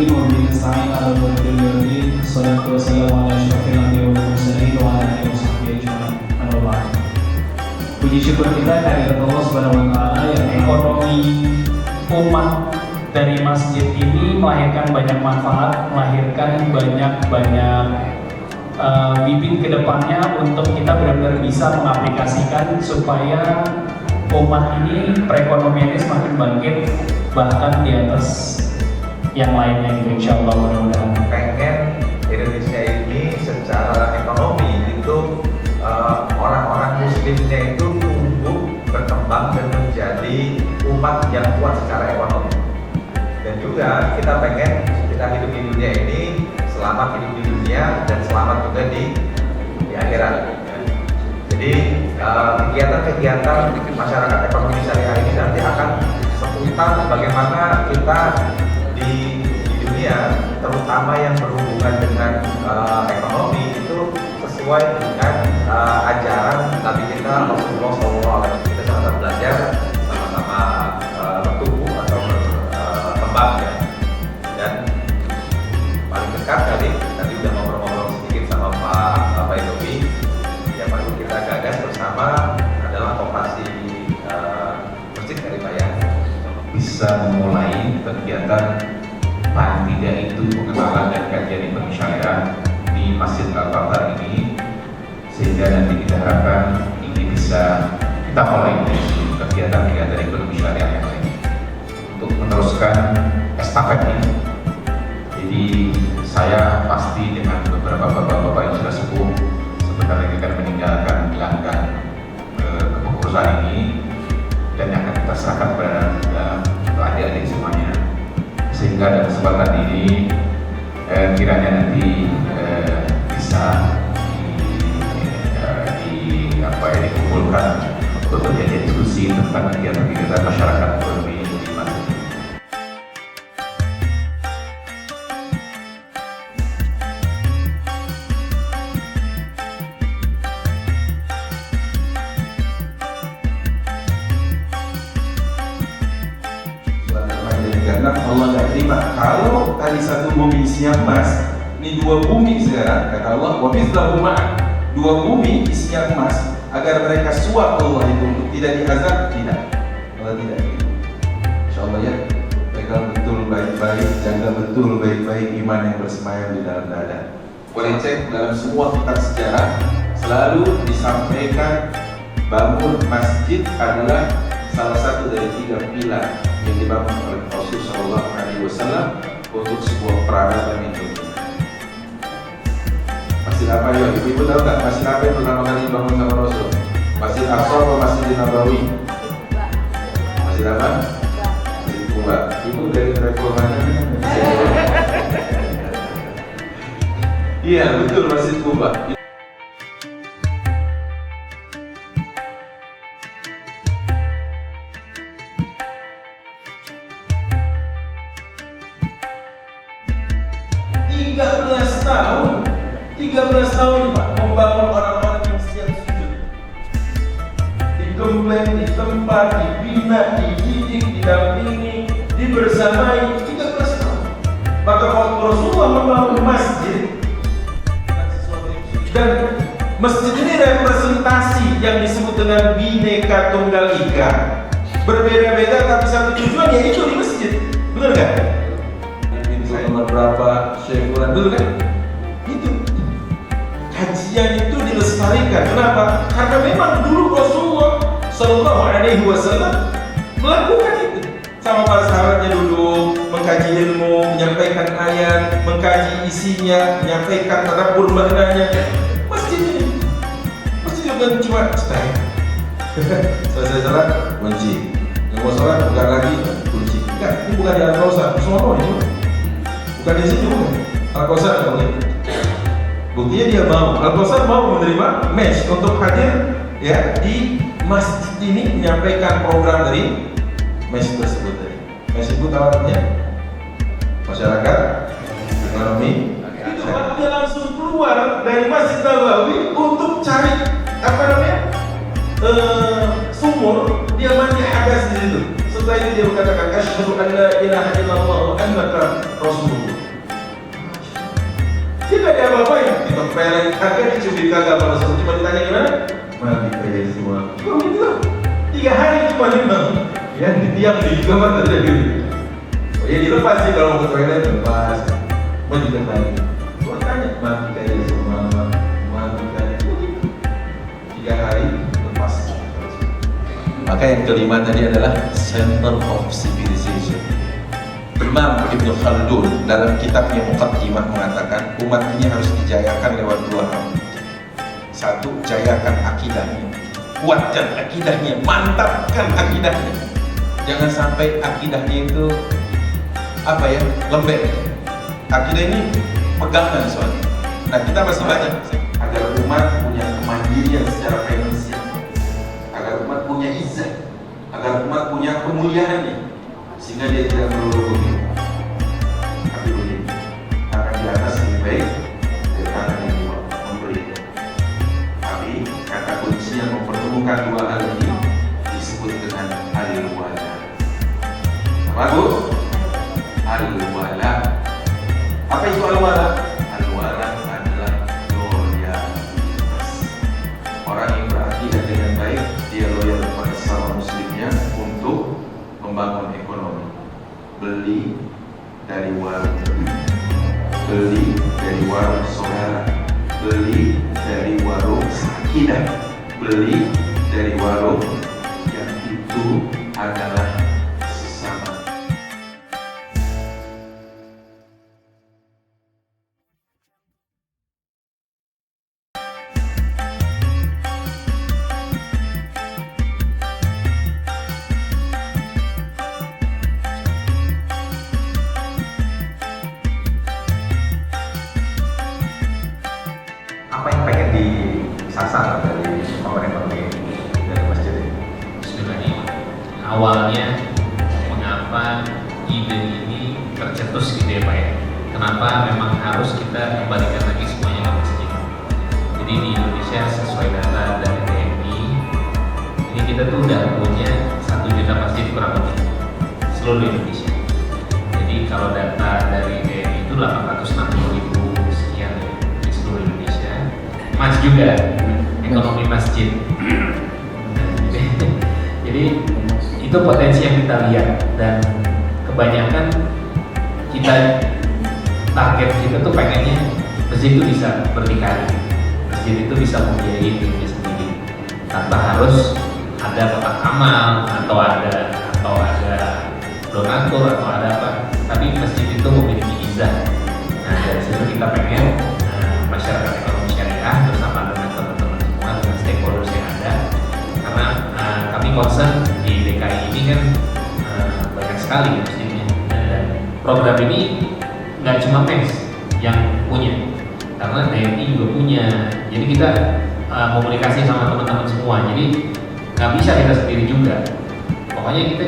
العالمين وبه نستعين على امور الدنيا والدين والصلاه والسلام على اشرف الانبياء والمرسلين وعلى اله وصحبه اجمعين. Amma ba'd. Puji syukur kita kehadirat Allah Subhanahu wa taala yang ekonomi umat dari masjid ini melahirkan banyak manfaat, melahirkan banyak bibit kedepannya untuk kita benar-benar bisa mengaplikasikan supaya umat ini perekonomiannya semakin bangkit bahkan di atas yang lainnya gitu, insya Allah mudah-mudahan. Pengen Indonesia ini secara ekonomi itu orang-orang muslimnya itu tumbuh, berkembang dan menjadi umat yang kuat secara ekonomi. Dan juga kita pengen kita hidup di dunia ini selamat hidup di dunia dan selamat juga di akhirat. Jadi kegiatan-kegiatan masyarakat ekonomi syariah ini nanti akan seputar bagaimana kita di dunia, terutama yang berhubungan dengan ekonomi itu sesuai dengan ajaran Nabi kita Rasulullah SAW. Kita sama-sama belajar, sama-sama bertumbuh atau berkembang ya. Dan paling dekat tadi udah ngobrol-ngobrol sedikit sama Pak Idovi. Yang perlu kita gagas bersama adalah operasi masjid dari Bayan. Bisa memulai kegiatan paling tidak itu pengenalan dan kajian ekonomi syariah di Masjid Al-Fathar ini, sehingga nanti kita harapkan ini bisa kita mulai dari kegiatan-kegiatan ekonomi syariah yang lain untuk meneruskan estafet ini. Jadi saya pasti dengan beberapa bapak-bapak yang sudah sepuh sebentar lagi akan meninggalkan gelanggang kepengurusan ini dan yang akan kita serahkan kepada adik-adik semuanya, sehingga dalam kesempatan ini kiranya nanti bisa dikumpulkan untuk terjadi diskusi tentang kegiatan-kegiatan masyarakat ekonomi di masjid. Karena Allah tidak terima kalau tadi satu bumi isinya emas, ini dua bumi sekarang kata Allah wa mithlahu ma'a, dua bumi isinya emas, agar mereka suap Allah itu untuk tidak diazab, tidak, Allah tidak. Insyaallah ya, pegang betul baik-baik, jaga betul baik-baik iman yang bersemayam di dalam dada. Boleh cek dalam semua kitab sejarah selalu disampaikan bangun masjid adalah salah satu dari 3 pilar yang dibangun oleh Rasulullah SAW untuk sebuah peradaban itu. Masjid apa ya? Ibu tahu nggak masjid apa yang pertama kali dibangun sama Rasul? Masjid Aqsa atau Masjid Nabawi? Masjid apa? Masjid Kuba. Ibu dari reformanya. Iya betul, Masjid Kuba. Tiga belas tahun Pak membangun orang-orang yang siap sujud, digembleng, ditempa, dibina, dididik, didampingi, dibersamai 13 tahun. Maka waktu Rasulullah membangun masjid dan masjid ini representasi yang disebut dengan Bhinneka Tunggal Ika, berbeda-beda tapi satu tujuan, yaitu di masjid. Benar nggak? Pintu nomor berapa, Syekh Fulan, betul kan? Itu kajian itu dilestarikan. Kenapa? Karena memang dulu Rasulullah Shallallahu Alaihi Wasallam melakukan itu. Sama para sahabatnya duduk, mengkaji ilmu, menyampaikan ayat, mengkaji isinya, menyampaikan tadabbur maknanya. Masjid ini, masjid bukan cuma stay. Selesai salat, kunci. Yang mau salat, bukan lagi, kunci. Enggak, ini bukan di Al-Kausar, semua ini. Bukan di sini, bukan. Al-Kausar enggak boleh. Buktinya dia mau, Al-Kausar mau menerima match untuk hadir ya di masjid ini menyampaikan program dari match tersebut tadi. Match itu tawarnya masyarakat ekonomi. Itu dia langsung keluar dari Masjid Nabawi untuk cari sumur, dia mandi hadas di situ. Setelah itu dia berkatakan asyhadu an la ilaha illallah wa annaka rasulullah. apa-apain, ditempelin kagak, dicubit kagak, pada saat cuma ditanya gimana? Mati kayak semua. Oh gitu lah. 3 hari cuma memang. Ya diam di kamar aja gitu. Oh ya dilepas sih kalau mau ke toilet lepas. Mau ditanya. Gua tanya mati kayak semua, mati kayak 3 hari lepas. Maka yang kelima tadi adalah center of civilization. Imam Ibn Khaldun dalam kitabnya Muqaddimah mengatakan umat ini harus dijayakan lewat 2 hal. 1, jayakan akidahnya, kuatkan akidahnya, mantapkan akidahnya. Jangan sampai akidahnya itu lembek. Akidah ini pegangan soalnya. Nah kita masih banyak agar umat punya kemandirian secara finansial, agar umat punya izzah, agar umat punya kemuliaan, sehingga dia tidak melulu tapi begini, tangan di atas lebih baik dari tangan yang memberi. Tapi kata kunci yang mempertemukan 2 hal ini disebut dengan al-wala. Apa Bu? Al-wala. Apa itu al-wala? Al-wala adalah loyalitas. Orang yang berakidah dengan baik, dia loyal kepada sesama muslimnya untuk membangun ekonomi. Beli dari warung, beli dari warung saudara, beli dari warung sakinah, beli dari warung yang itu adalah sesama. Apa yang pengen disasar dari pemerintah dari masjid ini? Bismillahirrahmanirrahim. Awalnya mengapa ide ini tercetus gitu ya Pak ya? Kenapa memang harus kita kembalikan lagi semuanya ke masjid? Jadi di Indonesia sesuai data dari TNI, ini kita tuh udah punya 1 juta masjid kurang lebih seluruh Indonesia. Jadi kalau data dari TNI itu 860.000 sekian di seluruh Indonesia. Mas juga ekonomi masjid. Jadi itu potensi yang kita lihat, dan kebanyakan kita target kita tuh pengennya masjid itu bisa berdikari, masjid itu bisa membiayai dirinya sendiri tanpa harus ada kotak amal atau ada donatur atau ada apa, tapi masjid itu memiliki izah. Nah dari situ kita pengen masyarakat ekonomi syariah bersama dengan teman-teman semua, dengan stakeholders yang ada, karena kami concern di DKI ini kan banyak sekali masjidnya, dan program ini nggak cuma MENS yang punya, karena TNI juga punya. Jadi kita komunikasi sama teman-teman semua, jadi nggak bisa kita sendiri juga. Pokoknya kita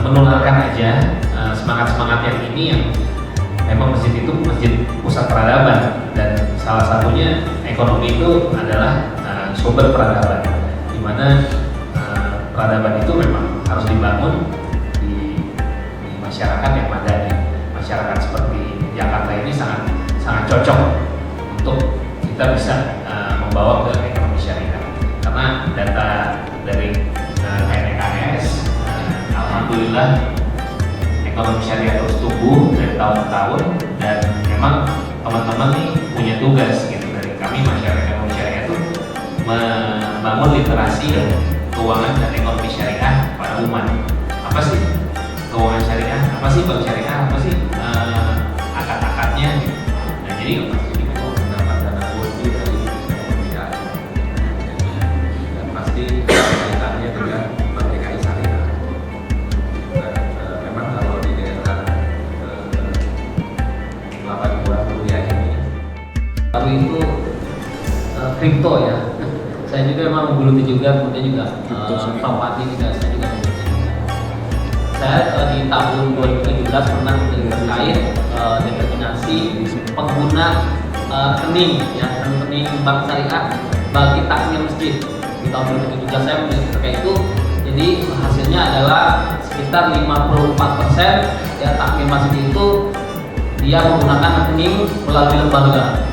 menularkan aja semangat-semangat yang ini, yang memang masjid itu masjid pusat peradaban, dan salah satunya ekonomi itu adalah sumber peradaban, di mana peradaban itu memang harus dibangun di masyarakat yang madani. Masyarakat seperti Jakarta ini sangat cocok untuk kita bisa membawa ke ekonomi syariah, karena data dari KNEKS alhamdulillah ekonomi syariah terus tumbuh dari tahun ke tahun, dan memang teman-teman nih punya tugas gitu dari kami masyarakat ekonomi syariah itu membangun literasi keuangan dan ekonomi syariah pada umat. Apa sih keuangan syariah? Apa sih bank syariah? Apa sih akad-akadnya? Nah jadi pasti itu mendapat dana bodi dari ekonomi syariah, dan pasti kaitannya dengan bank DKI syariah. Memang kalau di daerah 82 kuliah ini baru itu kripto ya. Saya juga memang menggeluti juga, kemudian juga properti juga saya juga menggeluti juga. Saya di tahun 2017 pernah menjadi terkait determinasi pengguna rekening ya, rekening bank syariah bagi takmir masjid. Di tahun 2017 saya menjadi terkait itu, jadi hasilnya adalah sekitar 54% ya takmir masjid itu dia menggunakan rekening melalui lembaga.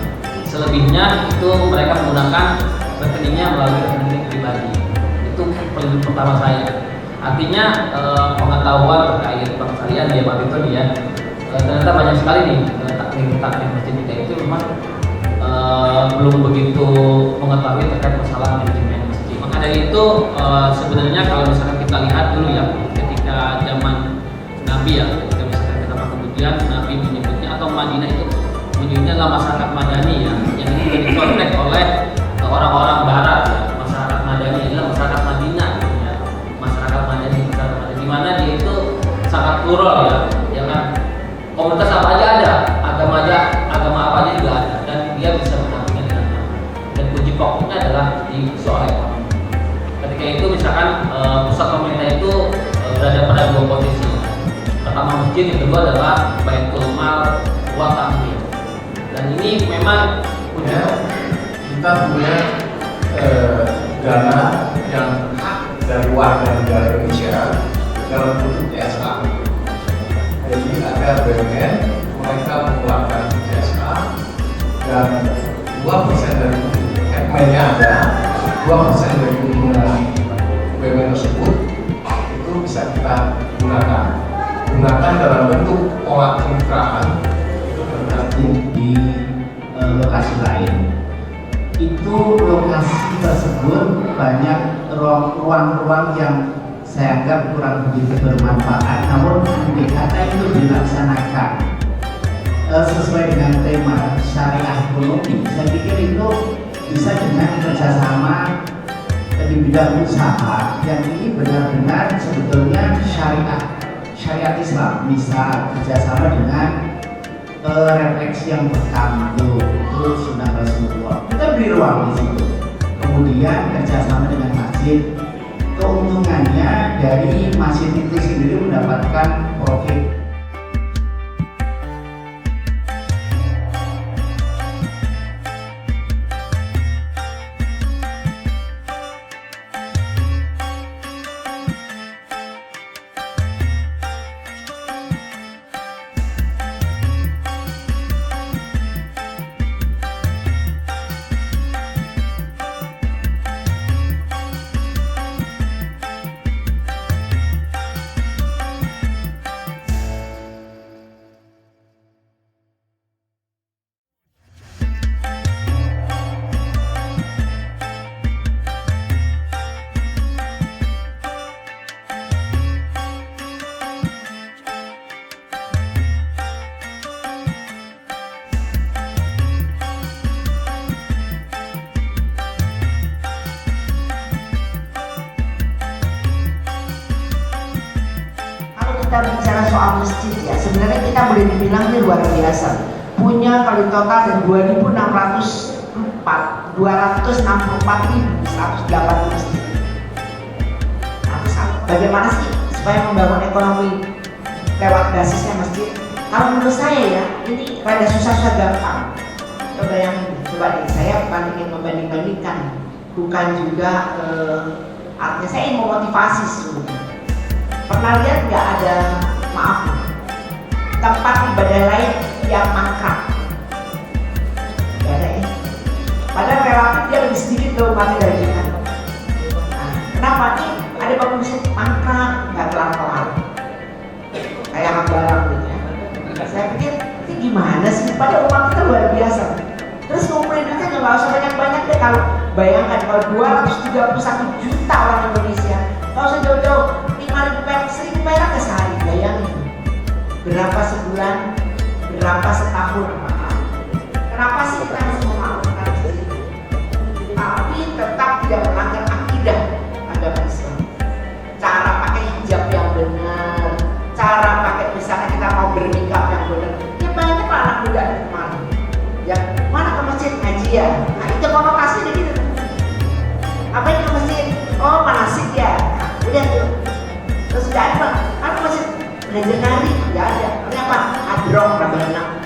Selebihnya itu mereka menggunakan rekeningnya melalui rekening pribadi. Itu poin pertama saya. Artinya pengetahuan terkait pencarian dia Pak Victor ya, ternyata banyak sekali nih takmir masjid kita itu memang belum begitu mengetahui terkait masalah manajemen masjid. Maka dari itu sebenarnya kalau misalkan kita lihat dulu ya, ketika zaman Nabi ya, ketika misalkan kenapa kemudian Nabi menyebutnya atau Madinah itu menyebutnya adalah masyarakat Madani ya, yang itu dicontek oleh orang-orang Barat ya. Masyarakat Madani adalah masyarakat Madinah ya. Masyarakat Madani di mana dia itu sangat plural ya kan. Komunitas apa aja ada, agama apa aja juga ada, dan dia bisa berdampingan dengan nyaman. Dan kunci pokoknya adalah di soal ekonomi. Ketika itu misalkan pusat pemerintah itu berada pada dua posisi. Pertama masjid, yang kedua adalah baitul mal wa ta'mir. Dan ini memang punya kita punya dana yang hak dari warga negara Indonesia dalam bentuk CSA. Jadi ada BUMN, mereka mengeluarkan CSA dan 2% dari MN-nya ada, 2% dari keuntungan BUMN tersebut itu bisa kita gunakan dalam bentuk pola kemitraan itu tergantung di lokasi lain. Itu lokasi tersebut banyak ruang-ruang yang saya anggap kurang begitu bermanfaat, namun andai kata itu dilaksanakan sesuai dengan tema syariah ekonomi, saya pikir itu bisa dengan kerjasama di bidang usaha yang ini benar-benar sebetulnya syariat Islam, misal kerjasama dengan refleksi yang pertama itu sunnah Rasulullah, kita beri ruang di situ. Kemudian kerjasama dengan masjid, keuntungannya dari masjid itu sendiri mendapatkan profit. Kita bicara soal masjid ya, sebenarnya kita boleh dibilang ini luar biasa. Punya kalau total ada 264.180 masjid. Nah, bagaimana sih supaya membangun ekonomi lewat basisnya masjid? Kalau menurut saya ya, ini rada susah gampang. Coba deh, saya bukan ingin membanding-bandingkan, bukan juga artinya saya ingin memotivasi seluruhnya. Pernah lihat nggak ada, maaf, tempat ibadah lain yang mangkrak? Nggak ada ya? Padahal relatif dia lebih sedikit loh umatnya dari kita. Nah, kenapa nih? Ada pengungsi mangkrak, nggak kelar-kelar, kayak Hambalang gitu ya. Saya pikir, ini gimana sih? Padahal umat kita luar biasa. Terus ngumpulin aja nggak usah banyak-banyak deh. Kalau bayangkan kalau 231 juta orang Indonesia, nggak usah jauh-jauh. 1.000 perak ke sehari, bayangin berapa sebulan, berapa setahun. Kenapa sih kita harus memaafkan diri, tapi tetap tidak melanggar akidah agama Islam? Cara pakai hijab yang benar, cara pakai misalnya kita mau bernikah yang benar. Ya banyak lah anak muda di kemana, ya mana ke masjid ngaji ya. Nah itu konotasi jadi gitu. Apa yang ke masjid? Oh manasik ya. Nah, udah tuh. Terus tidak ada, kan masih belajar nari, tidak ada. Ini apa? Hadroh, rabana.